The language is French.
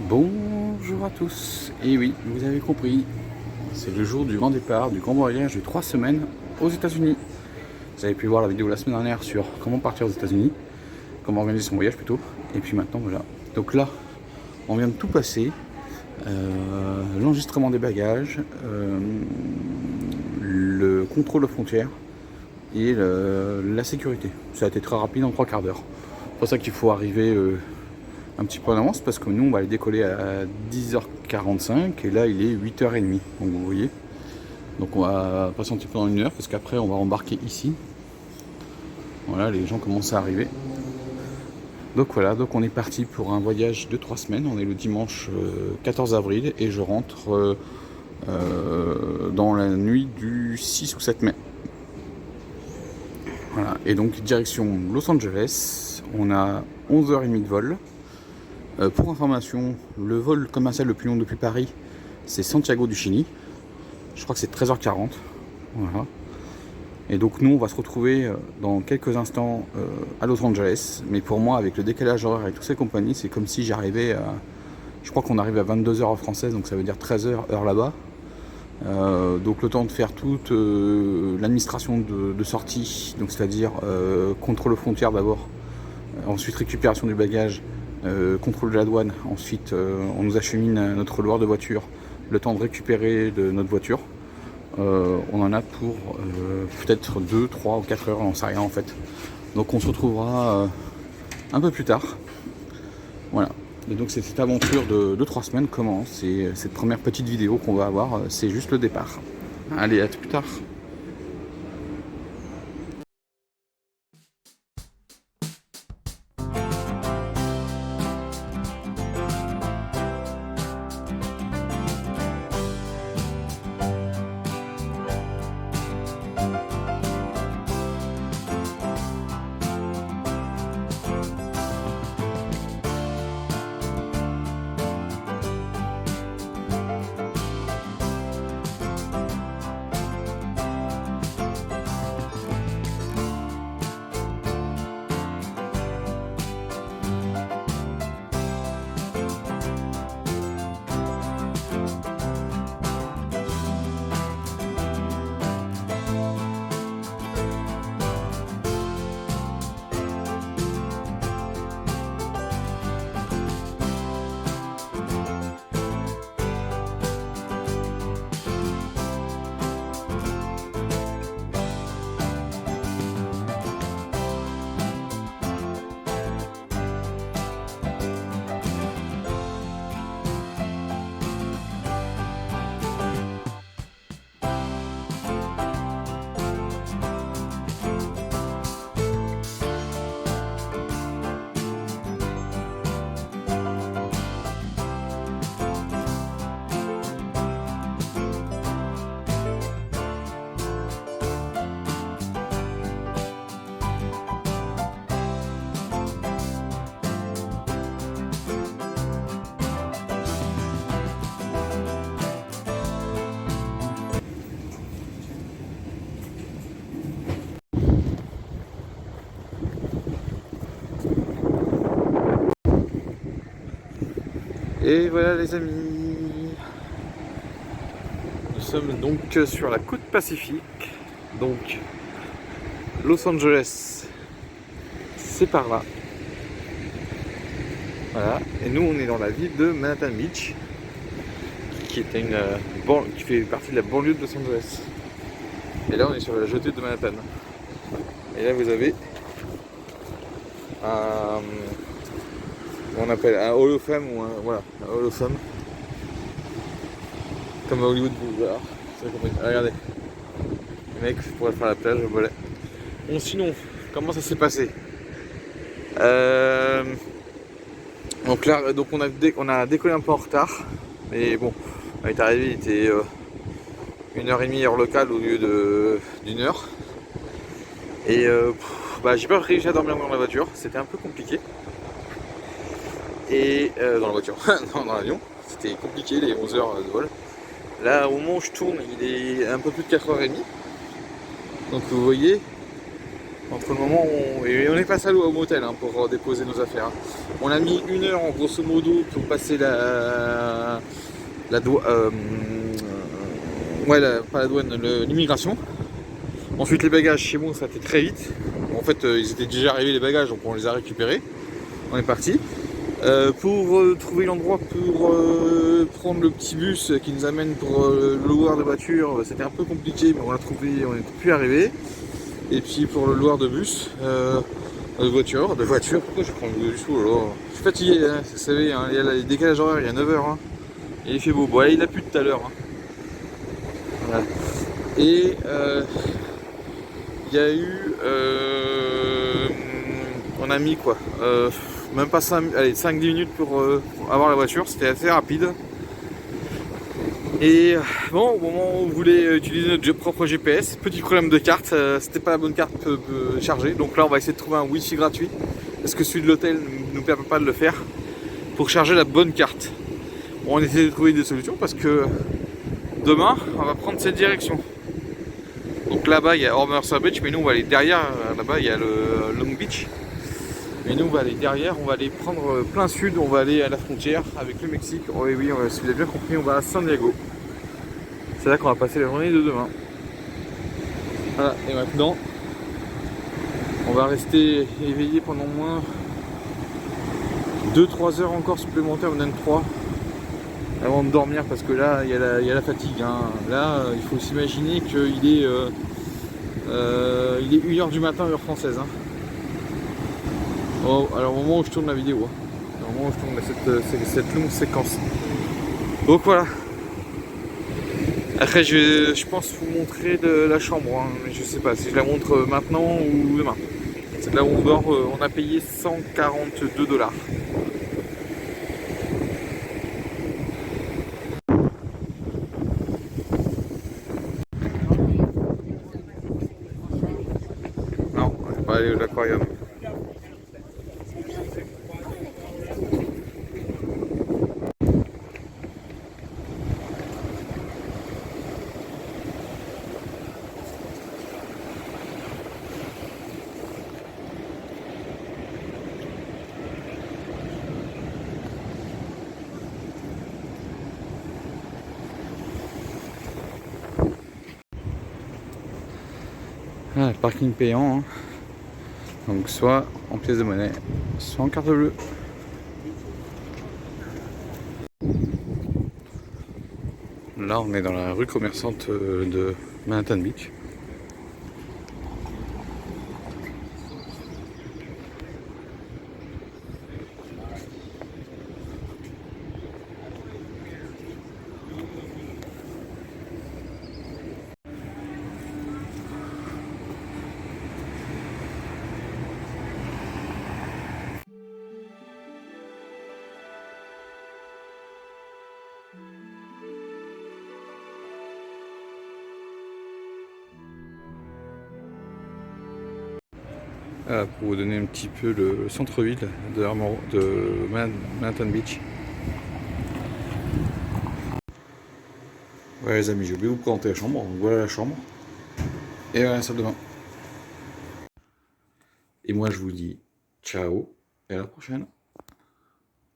Bonjour à tous, et oui, vous avez compris, c'est le jour du grand départ, du grand voyage de 3 semaines aux États-Unis. Vous avez pu voir la vidéo la semaine dernière sur comment partir aux États-Unis, comment organiser son voyage plutôt, et puis maintenant voilà. Donc là, on vient de tout passer, l'enregistrement des bagages, le contrôle aux frontières et la sécurité. Ça a été très rapide en 3 quarts d'heure. C'est pour ça qu'il faut arriver un petit peu en avance parce que nous on va aller décoller à 10h45 et là il est 8h30, donc vous voyez, donc on va patienter pendant 1 heure parce qu'après on va embarquer ici. Voilà, les gens commencent à arriver, donc voilà, donc on est parti pour un voyage de 3 semaines. On est le dimanche 14 avril et je rentre dans la nuit du 6 ou 7 mai. Voilà, et donc direction Los Angeles, on a 11h30 de vol. Pour information, le vol commercial le plus long depuis Paris, c'est Santiago du Chili. Je crois que c'est 13h40. Voilà. Et donc nous, on va se retrouver dans quelques instants à Los Angeles. Mais pour moi, avec le décalage horaire et toutes ces compagnies, c'est comme si j'arrivais à... Je crois qu'on arrive à 22h heure française, donc ça veut dire 13h heure là-bas. Donc le temps de faire toute l'administration de sortie, donc c'est-à-dire contrôle aux frontières d'abord, ensuite récupération du bagage, contrôle de la douane, ensuite on nous achemine notre loueur de voiture, le temps de récupérer de notre voiture. On en a pour peut-être 2, 3 ou 4 heures, on n'en sait rien en fait. Donc on se retrouvera un peu plus tard. Voilà. Et donc cette aventure de 3 semaines commence et cette première petite vidéo qu'on va avoir, c'est juste le départ. Allez, à tout plus tard. Et voilà les amis, nous sommes donc sur la côte pacifique, donc Los Angeles, c'est par là. Voilà, et nous on est dans la ville de Manhattan Beach, qui fait partie de la banlieue de Los Angeles. Et là on est sur la jetée de Manhattan. Et là vous avez on appelle un Hall of Fame ou voilà, un Hall of Fame, comme à Hollywood Boulevard. Regardez, les mecs pourraient faire la plage, voilà. Bon, sinon, comment ça s'est passé? Donc là, donc on a décollé un peu en retard, mais bon, on est arrivé, il était 1h30 heure locale au lieu d'une heure. Et j'ai pas réussi à dormir dans la voiture, c'était un peu compliqué. Et dans la voiture, dans l'avion, c'était compliqué les 11 heures de vol. Là, au moment où je tourne, il est un peu plus de 4h30. Donc vous voyez, Entre le moment où et on est passé au motel hein, pour déposer nos affaires. On a mis 1 heure en grosso modo pour passer la douane, ouais, pas la douane, l'immigration. Ensuite les bagages chez moi ça a été très vite. En fait ils étaient déjà arrivés les bagages donc on les a récupérés. On est parti. Pour trouver l'endroit pour prendre le petit bus qui nous amène pour le loueur de voiture, c'était un peu compliqué mais on l'a trouvé, on est pu arriver. Et puis pour le loueur de bus, de voiture, pourquoi je prends le bus alors je suis fatigué, hein, vous savez, hein, il y a le décalage horaire, il y a 9 h hein, et il fait beau. Bon, il a plu tout à l'heure. Hein. Voilà. Et il y a eu. On a mis quoi même pas 5-10 minutes pour avoir la voiture, c'était assez rapide. Et bon, au moment où on voulait utiliser notre propre GPS, petit problème de carte, c'était pas la bonne carte chargée. Donc là, on va essayer de trouver un Wi-Fi gratuit, parce que celui de l'hôtel ne nous permet pas de le faire, pour charger la bonne carte. Bon, on essaie de trouver des solutions, parce que demain, on va prendre cette direction. Donc là-bas, il y a Ormercer Beach, mais nous, on va aller derrière. Là-bas, il y a le Long Beach. Et nous, on va aller derrière, on va aller prendre plein sud, on va aller à la frontière avec le Mexique. Oh, et oui, si vous avez bien compris, on va à San Diego. C'est là qu'on va passer la journée de demain. Voilà, et maintenant, on va rester éveillé pendant moins 2-3 heures encore supplémentaires, même 3, avant de dormir, parce que là, il y a la fatigue. Hein. Là, il faut s'imaginer qu'il est, il est 1 h du matin, heure française. Hein. Oh, alors au moment où je tourne la vidéo, hein. Au moment où je tourne cette longue séquence. Donc voilà. Après je pense vous montrer de la chambre, hein. Mais je sais pas si je la montre maintenant ou demain. C'est là où on dort, on a payé 142 $. Non, on va pas aller à l'aquarium. Ah, le parking payant, hein. Donc soit en pièces de monnaie, soit en carte bleue. Là on est dans la rue commerçante de Manhattan Beach. Pour vous donner un petit peu le centre-ville de Manhattan Beach. Voilà les amis, j'ai oublié de vous présenter la chambre. Donc voilà la chambre. Et voilà la salle de bain. Et moi je vous dis ciao et à la prochaine.